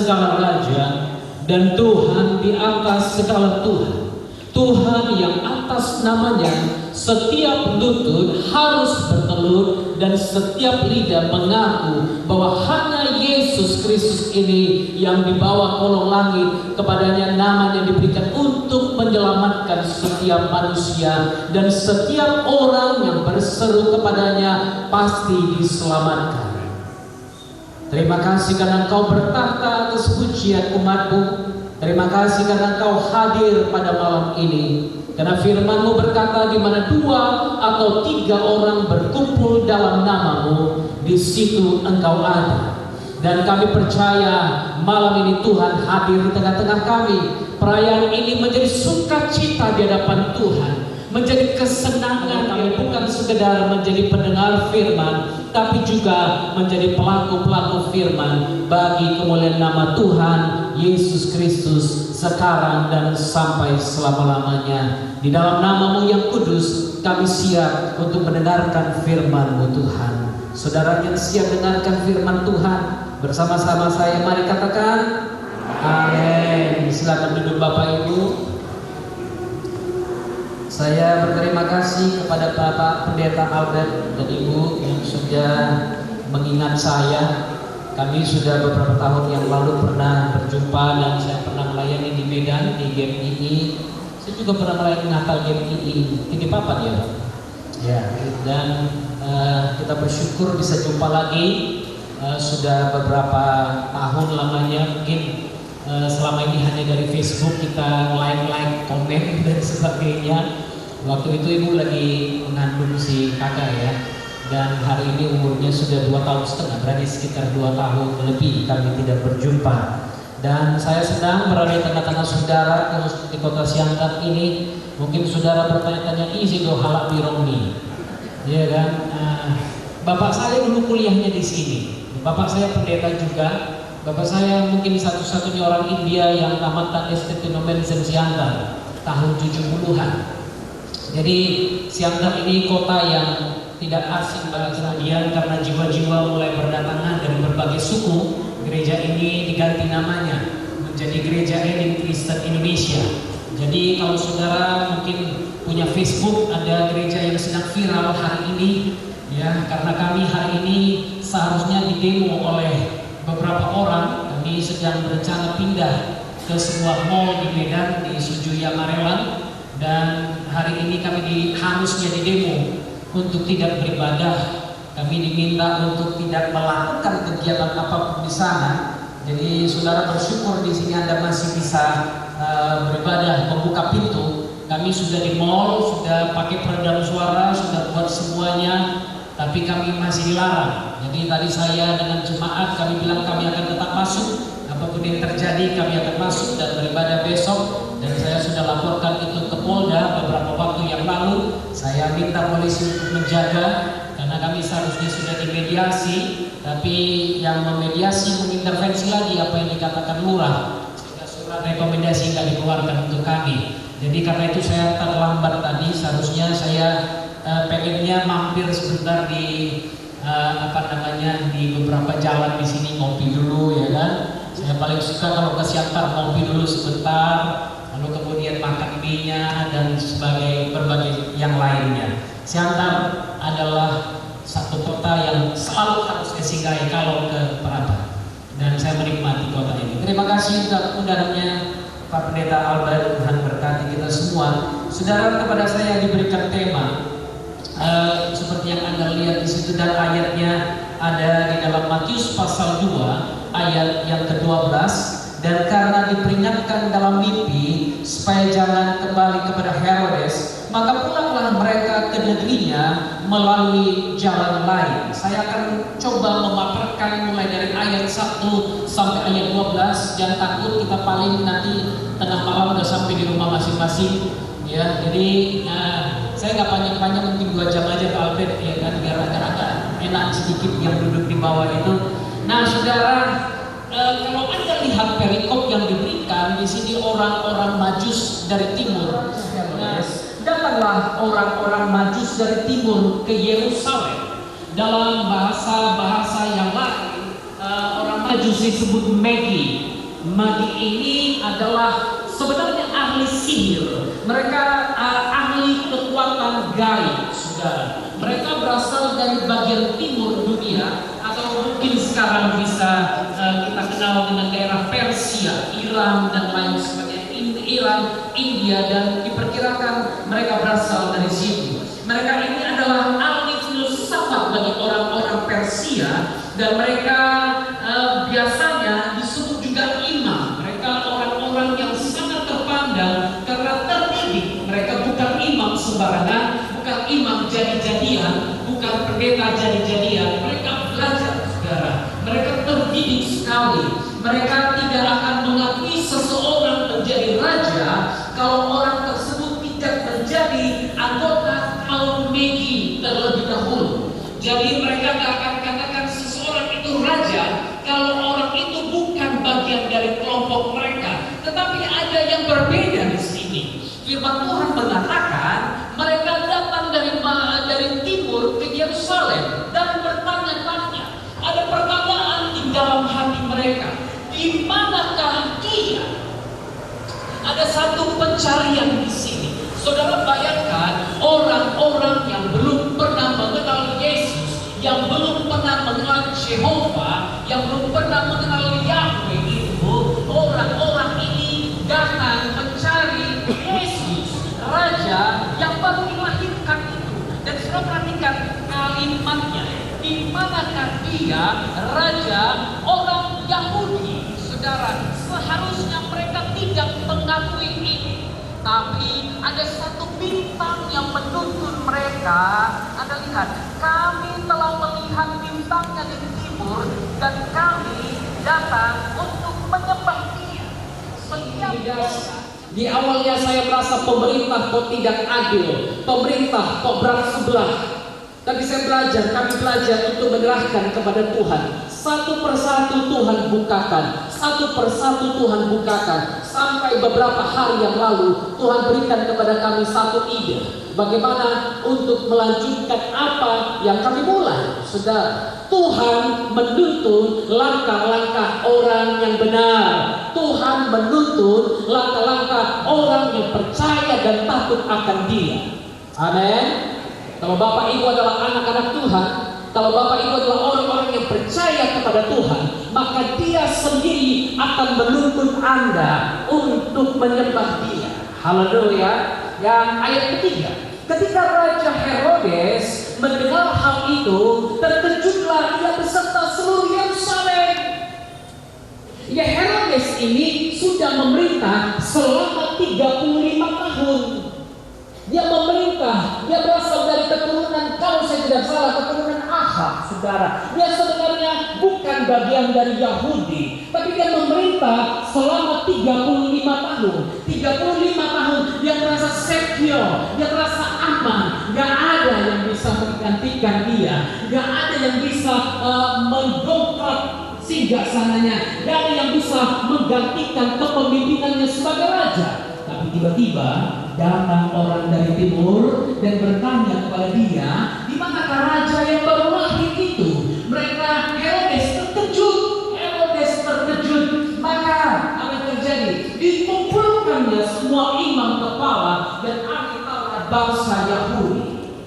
segala raja dan Tuhan di atas segala Tuhan. Tuhan yang atas namanya setiap lutut harus bertelur dan setiap lidah mengaku bahwa hanya Yesus Kristus ini yang dibawa kolong langit, kepadanya namanya diberikan untuk menyelamatkan setiap manusia, dan setiap orang yang berseru kepadanya pasti diselamatkan. Terima kasih karena Engkau bertahta atas pujian umat-Mu. Terima kasih karena Engkau hadir pada malam ini. Karena firman-Mu berkata, di mana 2 atau 3 orang berkumpul dalam nama-Mu, di situ Engkau ada. Dan kami percaya malam ini Tuhan hadir di tengah-tengah kami. Perayaan ini menjadi sukacita di hadapan Tuhan, menjadi kesenangan kami, bukan sekedar menjadi pendengar firman, tapi juga menjadi pelaku-pelaku firman bagi kemuliaan nama Tuhan Yesus Kristus sekarang dan sampai selama-lamanya. Di dalam nama-Mu yang kudus kami siap untuk mendengarkan firman-Mu Tuhan. Saudara yang siap dengarkan firman Tuhan bersama-sama saya, mari katakan amin. Silakan duduk Bapak Ibu. Saya berterima kasih kepada Bapak Pendeta Albert dan Ibu yang sudah mengingat saya. Kami sudah beberapa tahun yang lalu pernah berjumpa dan saya pernah melayani di Medan, di GMII. Saya juga pernah melayani Natal GMII. Ini Bapak ya, Pak? Ya. Dan kita bersyukur bisa jumpa lagi. Sudah beberapa tahun lamanya, mungkin selama ini hanya dari Facebook kita like, komen dan sebagainya. Waktu itu Ibu lagi mengandung si kakak ya, dan hari ini umurnya sudah 2,5 tahun, berarti sekitar 2 tahun lebih kami tidak berjumpa. Dan saya sedang berada di tengah-tengah saudara di kota Siantar ini. Mungkin saudara bertanya-tanya, isi do halak birongni, ya kan? Bapak saya dulu kuliahnya di sini. Bapak saya pendeta juga. Bapak saya mungkin satu-satunya orang India yang tamatan STT Nomensen Siantar tahun 70-an. Jadi Siantar ini kota yang tidak asing bagi kalian karena jiwa-jiwa mulai berdatangan dari berbagai suku. Gereja ini diganti namanya menjadi Gereja Elim Kristen Indonesia. Jadi kalau saudara mungkin punya Facebook, ada gereja yang sedang viral hari ini, ya, karena kami hari ini seharusnya didemo oleh beberapa orang. Kami sedang berencana pindah ke sebuah mall di Medan, di Sujuya Marelan, dan hari ini kami harusnya didemo untuk tidak beribadah. Kami diminta untuk tidak melakukan kegiatan apapun di sana. Jadi saudara bersyukur di sini Anda masih bisa beribadah, membuka pintu. Kami sudah di mall, sudah pakai peredam suara, sudah buat semuanya, tapi kami masih dilarang. Jadi tadi saya dengan jemaat kami bilang kami akan tetap masuk, apapun yang terjadi kami akan masuk dan beribadah besok. Dan saya sudah laporkan itu ke Polda beberapa waktu yang lalu. Saya minta polisi untuk menjaga, karena kami seharusnya sudah dimediasi, tapi yang memediasi mengintervensi lagi apa yang dikatakan lurah, sehingga surat rekomendasi tidak dikeluarkan untuk kami. Jadi karena itu saya terlambat tadi. Seharusnya saya pengennya mampir sebentar di di beberapa jalan di sini, ngopi dulu, ya kan. Saya paling suka kalau ke Siantar ngopi dulu sebentar, lalu kemudian makan mie-nya dan berbagai yang lainnya. Siantar adalah satu kota yang selalu harus disinggahi kalau ke Prabat, dan saya menikmati kota ini. Terima kasih atas undangannya Pak Pendeta Albert. Tuhan berkati kita semua. Saudara, kepada saya diberikan tema seperti yang Anda lihat di situ, dan ayatnya ada di dalam Matius pasal 2 ayat yang ke-12. Dan karena diperingatkan dalam mimpi supaya jangan kembali kepada Herodes, maka pulanglah mereka ke negerinya melalui jalan lain. Saya akan coba memaparkan mulai dari ayat 1 sampai ayat 12. Jangan takut, kita paling nanti tengah malam udah sampai di rumah masing-masing, ya. Jadi saya nggak panjang-panjang, mungkin 2 jam aja Pak Albert, ya kan, biar agak enak sedikit yang duduk di bawah itu. Nah saudara, kalau Anda lihat perikop yang diberikan di sini, orang-orang Majus dari timur. Datanglah orang-orang Majus dari timur ke Yerusalem. Dalam bahasa yang lain, orang Majusi sebut Magi. Magi ini adalah sebenarnya ahli sihir. Mereka ahli kekuatan gaib, saudara. Mereka berasal dari bagian timur dunia, atau mungkin sekarang bisa kita kenal dengan daerah Persia, Iran dan lain sebagainya. Iran, India, dan diperkirakan mereka berasal dari situ. Mereka ini adalah ahli filsafat bagi orang-orang Persia, dan mereka biasanya disebut juga imam. Mereka orang-orang yang sangat terpandang karena terdidik. Mereka bukan imam sembarangan, bukan imam jadi-jadian, bukan pendeta jadi-jadian. Mereka belajar, saudara. Mereka terdidik sekali. Mereka tidak akan mengakui seseorang menjadi raja kalau orang tersebut tidak menjadi anggota kaum Magi terlebih dahulu. Jadi mereka tidak akan katakan seseorang itu raja kalau orang itu bukan bagian dari kelompok mereka. Tetapi ada yang berbeda di sini. Firman Tuhan mengatakan mereka datang dari timur ke Yerusalem dan bertanya-tanya. Ada pertanyaan di dalam hati mereka. Di manakah dia? Ada satu pencarian di sini. Saudara bayangkan orang-orang yang belum pernah mengenal Yesus, yang belum pernah mengenal Jehovah, yang belum pernah mengenal Yahweh itu, orang-orang ini datang mencari Yesus, Raja yang baru dilahirkan itu. Dan saudara perhatikan kalimatnya. Di manakah dia, Raja orang Yahudi? Saudara, seharusnya mereka tidak mengakui ini, tapi ada satu bintang yang menuntun mereka. Anda lihat, kami telah melihat bintangnya di timur dan kami datang untuk menyembah dia. Di awalnya saya merasa pemerintah kok tidak adil, pemerintah kok berat sebelah. Tapi kami belajar untuk menyerahkan kepada Tuhan. Satu persatu Tuhan bukakan, satu persatu Tuhan bukakan. Sampai beberapa hari yang lalu Tuhan berikan kepada kami satu ide, bagaimana untuk melanjutkan apa yang kami mulai. Saudara, Tuhan menuntun langkah-langkah orang yang benar. Tuhan menuntun langkah-langkah orang yang percaya dan takut akan Dia. Amin. Kalau Bapak Ibu adalah anak-anak Tuhan, kalau Bapak Ibu adalah orang-orang yang percaya kepada Tuhan, maka Dia sendiri akan menuntun Anda untuk menyembah Dia. Haleluya. Yang ayat ketiga, ketika Raja Herodes mendengar hal itu, terkejutlah ia beserta seluruh Yerusalem. Ya, Herodes ini sudah memerintah selama 35 tahun. Dia memerintah, dia berasal dari keturunan, kalau saya tidak salah, keturunan Ahab, saudara. Dia sebenarnya bukan bagian dari Yahudi, tapi dia memerintah selama 35 tahun. 35 tahun dia merasa secure, dia merasa aman. Gak ada yang bisa menggantikan dia, gak ada yang bisa mendongkrak singgasananya, gak ada yang bisa menggantikan kepemimpinannya sebagai raja. Tapi tiba-tiba datang orang dari timur dan bertanya kepada dia, di manakah raja yang baru lahir itu? Mereka Herodes terkejut. Maka apa yang terjadi? Dikumpulkannya semua imam kepala dan ahli Taurat bangsa Yahudi.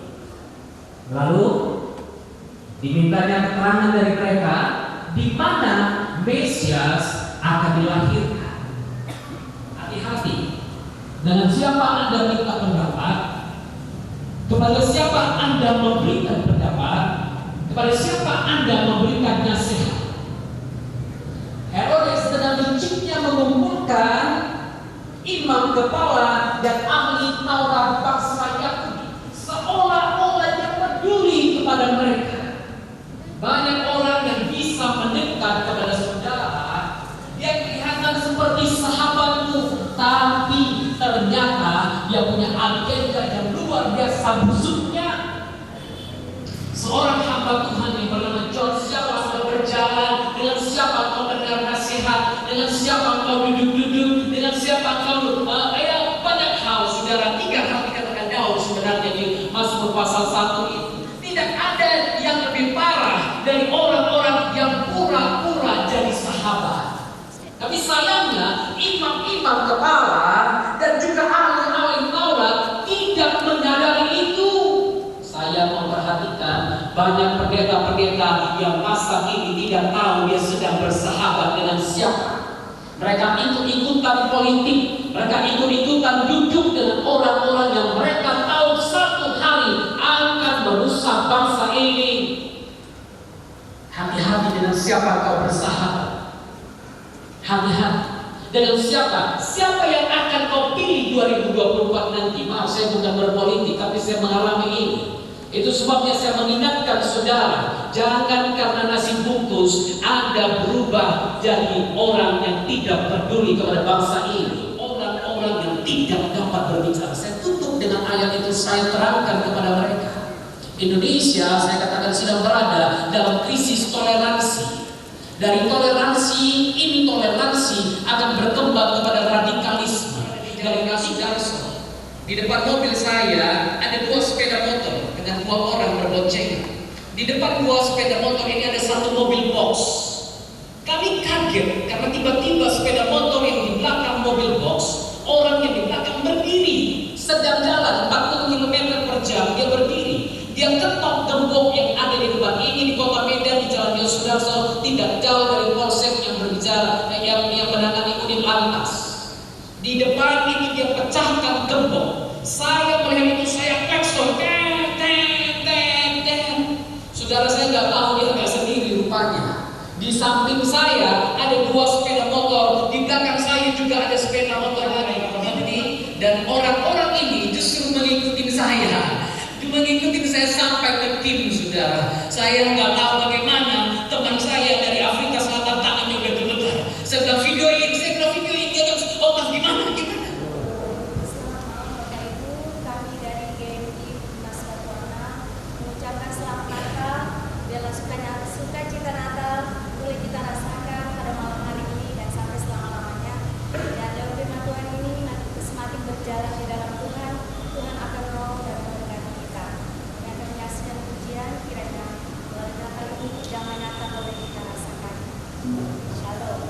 Lalu dimintanya keterangan dari mereka di mana Mesias akan dilahirkan. Hati-hati. Dengan siapa Anda minta pendapat? Kepada siapa Anda memberikan pendapat? Kepada siapa Anda memberikan nasihat? Herodes dengan liciknya mengumpulkan imam kepala dan ahli Taurat bangsa Yahudi, seolah-olah dia peduli kepada mereka. Banyak orang yang bisa mendekat kepada saudara, dia kelihatan seperti sahabatmu, tapi ternyata dia punya agenda yang luar biasa busuknya. Seorang hamba Tuhan yang bernama John, siapa kau berjalan, dengan siapa kau mendengar nasihat, dengan siapa kau duduk-duduk, dengan siapa kau banyak hal, saudara. 3 hal dikatakan Daud sebenarnya di Mazmur pasal 1 itu. Tidak ada yang lebih parah dari orang-orang yang pura-pura jadi Tapi sayangnya imam-imam kepala dan juga ahli-ahli Taurat tidak menyadari itu. Saya memperhatikan banyak pendeta-pendeta yang masa ini tidak tahu dia sedang bersahabat dengan siapa. Mereka ikut-ikutan politik, mereka ikut-ikutan duduk dengan orang-orang yang mereka tahu satu hari akan merusak bangsa ini. Hati-hati dengan siapa kau bersahabat. Hati-hati dengan siapa? Siapa yang akan kau pilih 2024 nanti? Maaf, saya bukan berpolitik, tapi saya mengalami ini. Itu sebabnya saya mengingatkan saudara, jangan karena nasi bungkus Anda berubah jadi orang yang tidak peduli kepada bangsa ini, orang-orang yang tidak dapat berbicara. Saya tutup dengan ayat itu, saya terangkan kepada mereka. Indonesia, saya katakan, sedang berada dalam krisis toleransi. Dari toleransi, ini toleransi akan berkembang kepada radikalisme. Dari radikalisme. Di depan mobil saya ada 2 sepeda motor dengan 2 orang berboncengan. Di depan 2 sepeda motor ini ada 1 mobil box. Kami kaget karena tiba-tiba sepeda motor yang di belakang mobil box, orang yang di belakang berdiri, sedang jalan 40 km per jam, dia berdiri. Dia ketok gembok yang ada di depan ini di kota Medan, di Jalan Yosudarso, tidak jauh dari polsek yang berbicara, yang menangani unit lantas. Di depan ini dia pecahkan gembok. Saya melihat itu, saya klakson, Saudara, saya nggak tahu dia nggak sendiri rupanya. Di samping saya ada 2 sepeda motor, di belakang saya juga ada sepeda motor lagi. Dan orang-orang ini justru mengikuti saya sampai ke tim, saudara. Saya nggak tahu bagaimana teman saya dari Afrika Selatan tangannya udah gemetar. Saya bilang video ini, dia bilang, oh mas gimana? Kami dari GMI Mas Batuana mengucapkan selamat Natal, bela sukacita Natal boleh kita rasakan pada malam hari ini dan sampai selama-lamanya. Dan dalam firman Tuhan ini nanti semakin berjalan di dalam Tuhan, Tuhan akan menolong dan memberkati kita. Yang akan menyaksikan pujian kiranya melalui Natal ini damai Natal boleh kita rasakan. Shalom.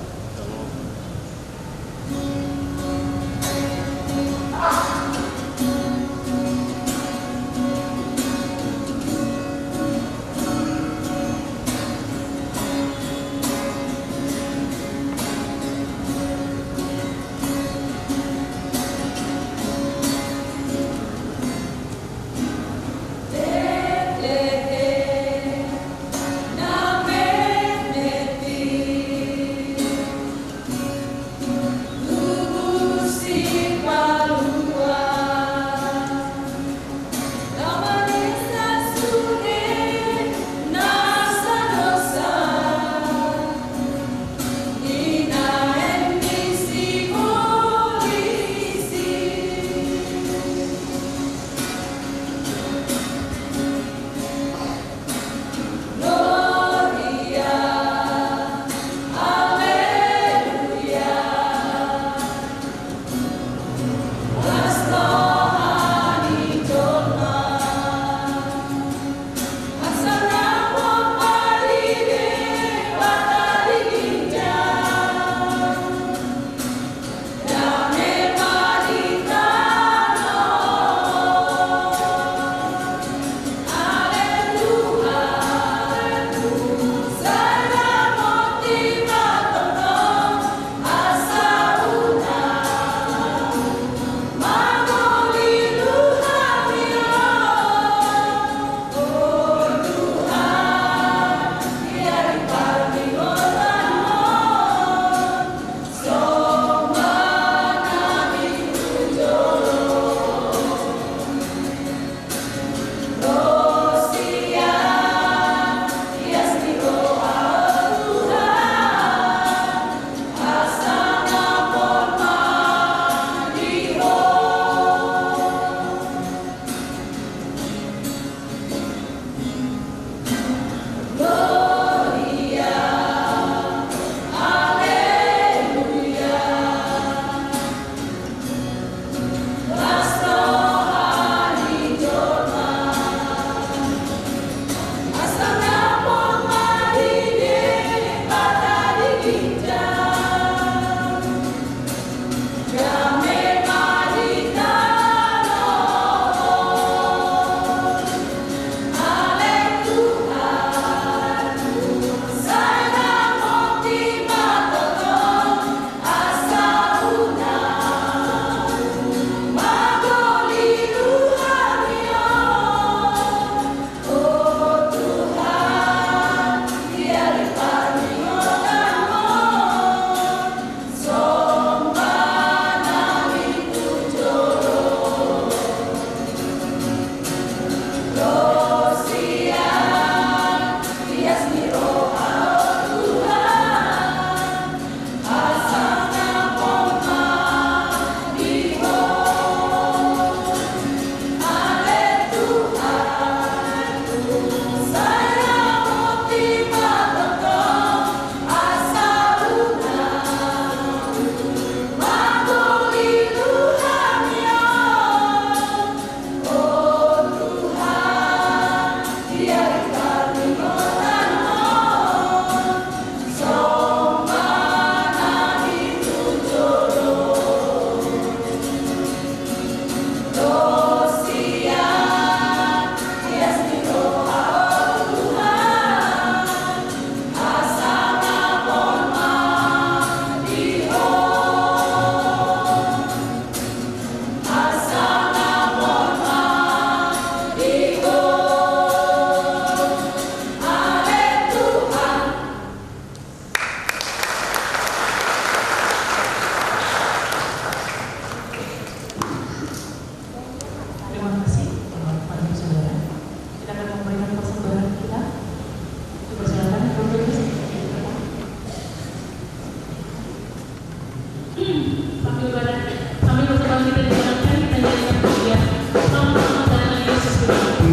sambil berteman kita dijalankan, kita nyanyikan pujian. Selamat datang Yesus Kristus.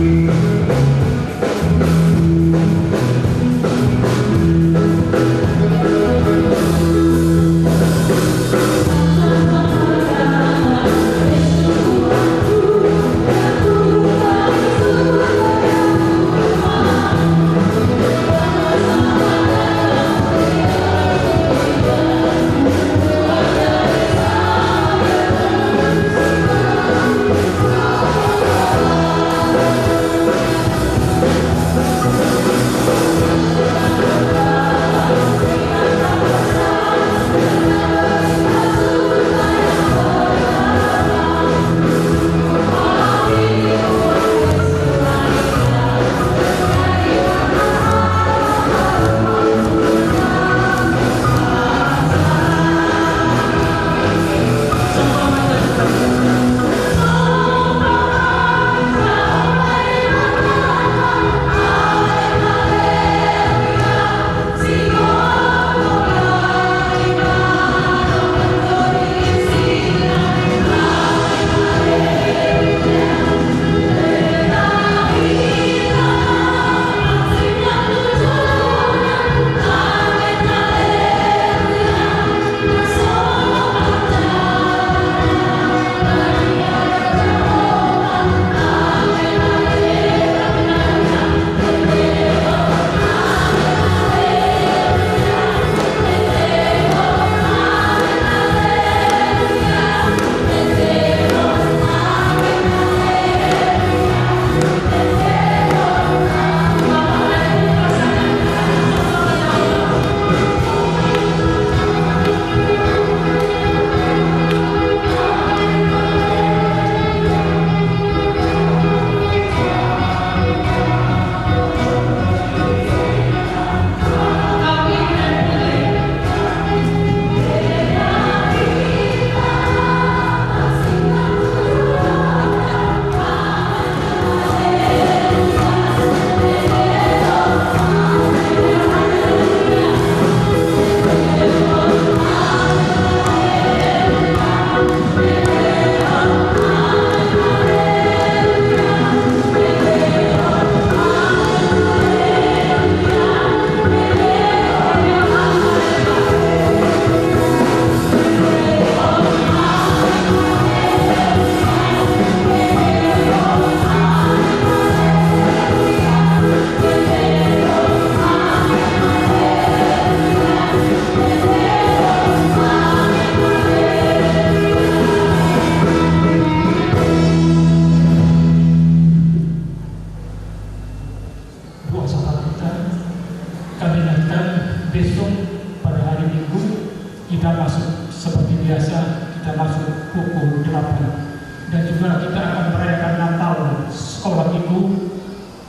Dan juga kita akan merayakan Natal sekolah Minggu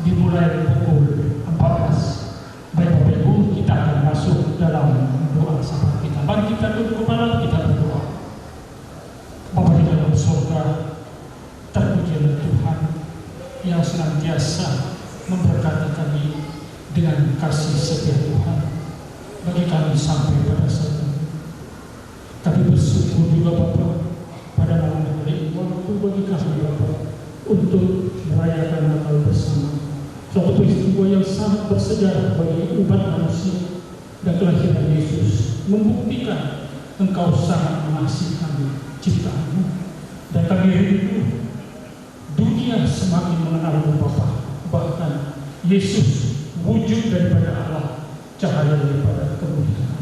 dimulai pukul 14. Baik Bapak Ibu, kita akan masuk dalam doa sahabat kita. Mari kita tunduk kepala, kita berdoa. Bapa di dalam surga, terpujilah Tuhan yang senantiasa memberkati kami dengan kasih setia Tuhan bagi kami sampai pada saat ini. Kami bersyukur juga Bapa pada malam hari ini waktu bagi kami Bapa untuk merayakan Natal bersama. Suatu peristiwa yang sangat bersejarah bagi umat manusia, dan kelahiran Yesus membuktikan Engkau sangat mengasihi kami, ciptaanmu, dan kami rindu dunia semakin mengenalmu Bapa. Bahkan Yesus wujud daripada Allah, cahaya daripada kemuliaan.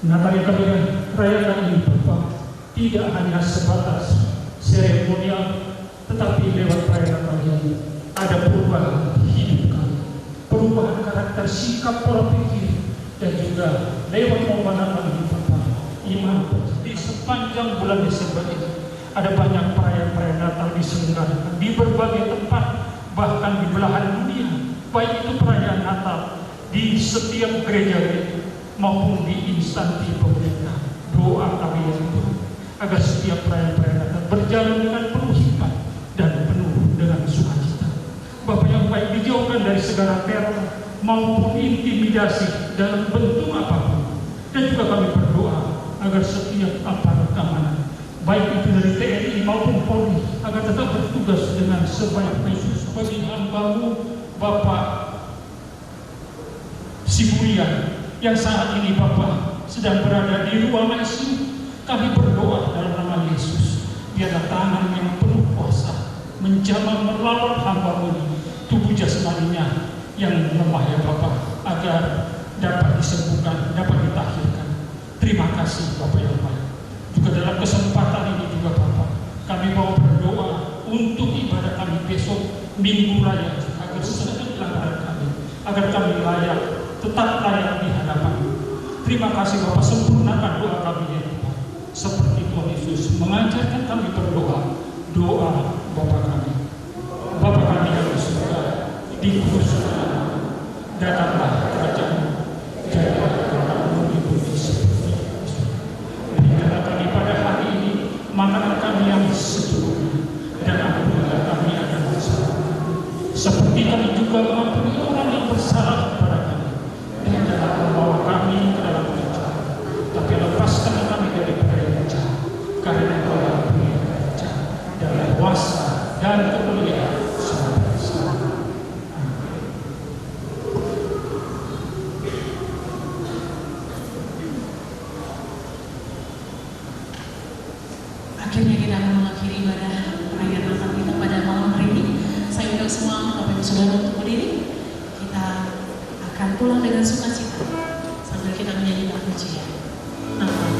Natal yang kami rayakan ini Bapa tidak hanya sebatas seremonial, tetapi lewat perayaan Natal ini ada perubahan hidup kami, perubahan karakter, sikap, pola pikir, dan juga lewat momen Natal ini Bapa, iman di sepanjang bulan Desember ini ada banyak perayaan-perayaan Natal diselenggarakan di berbagai tempat, bahkan di belahan dunia, baik itu perayaan Natal di setiap gereja maupun di instansi pemerintah. Doa kami yang Tuhan agar setiap perayaan-perayaan Natal berjalan dengan penuh hikmat dan penuh dengan sukacita. Bapak yang baik, dijauhkan dari segala teror maupun intimidasi dalam bentuk apapun. Dan juga kami berdoa agar setiap aparat keamanan, baik itu dari TNI maupun Polri, agar tetap bertugas dengan sebaik-baiknya. Sebagai hamba-Mu Bapak Siburian yang saat ini Bapak sedang berada di ruang ICU, kami berdoa dalam nama Yesus, biarlah tangan yang penuh kuasa menjamah melawan hamba-Mu ini, tubuh jasmaninya yang lemah ya Bapak, agar dapat disembuhkan, dapat ditahirkan. Terima kasih Bapak yang baik. Juga dalam kesempatan ini juga Bapak, kami mau berdoa untuk ibadah kami besok Minggu Raya, agar sesuai pelanggaran kami, agar kami layak, tetap layak di hadapan-Mu. Terima kasih Bapak, sempurnakan doa kami ya Bapak, seperti Tuhan Yesus mengajarkan kami berdoa. Doa Bapa kami, Bapa kami yang di surga, dikuduskan namamu, datanglah kerajaan-Mu, jadilah kehendak-Mu di bumi seperti di surga. Berikanlah kami pada hari ini makanan kami yang secukupnya, dan ampunilah kami akan bersalah kami, seperti kami juga mengampuni orang yang bersalah kepada kami. Dan jangan membawa kami ke dalam pencobaan, tapi lepaskan kami daripada yang jahat, karena Engkau yang punya kerajaan dan kuasa dan kemuliaan sampai-sampai. Akhirnya kita akan mengakhiri ibadah perayaan Natal kita pada malam hari ini. Saya undang semua Bapak Ibu Saudara untuk berdiri. Kita akan pulang dengan sukacita sambil kita menyanyikan pujian Natal.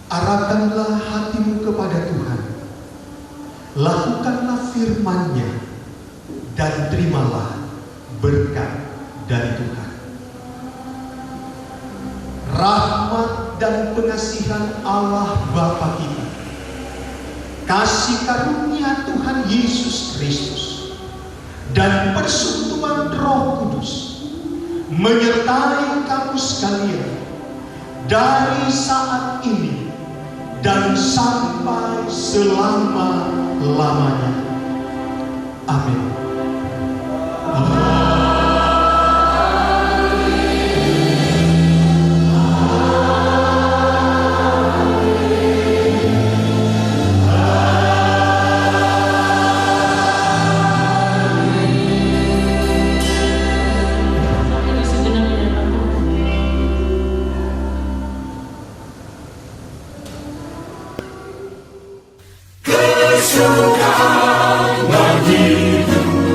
Arahkanlah hatimu kepada Tuhan, lakukanlah firman-Nya, dan terimalah berkat dari Tuhan. Rahmat dan pengasihan Allah Bapa kita, kasih karunia Tuhan Yesus Kristus, dan persekutuan Roh Kudus menyertai kamu sekalian dari saat ini dan sampai selama-lamanya. Amin. Kesukaan bagiku.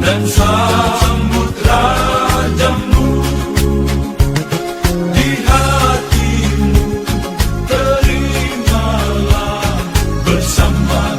dan sambut rajamu di hatimu, terimalah bersama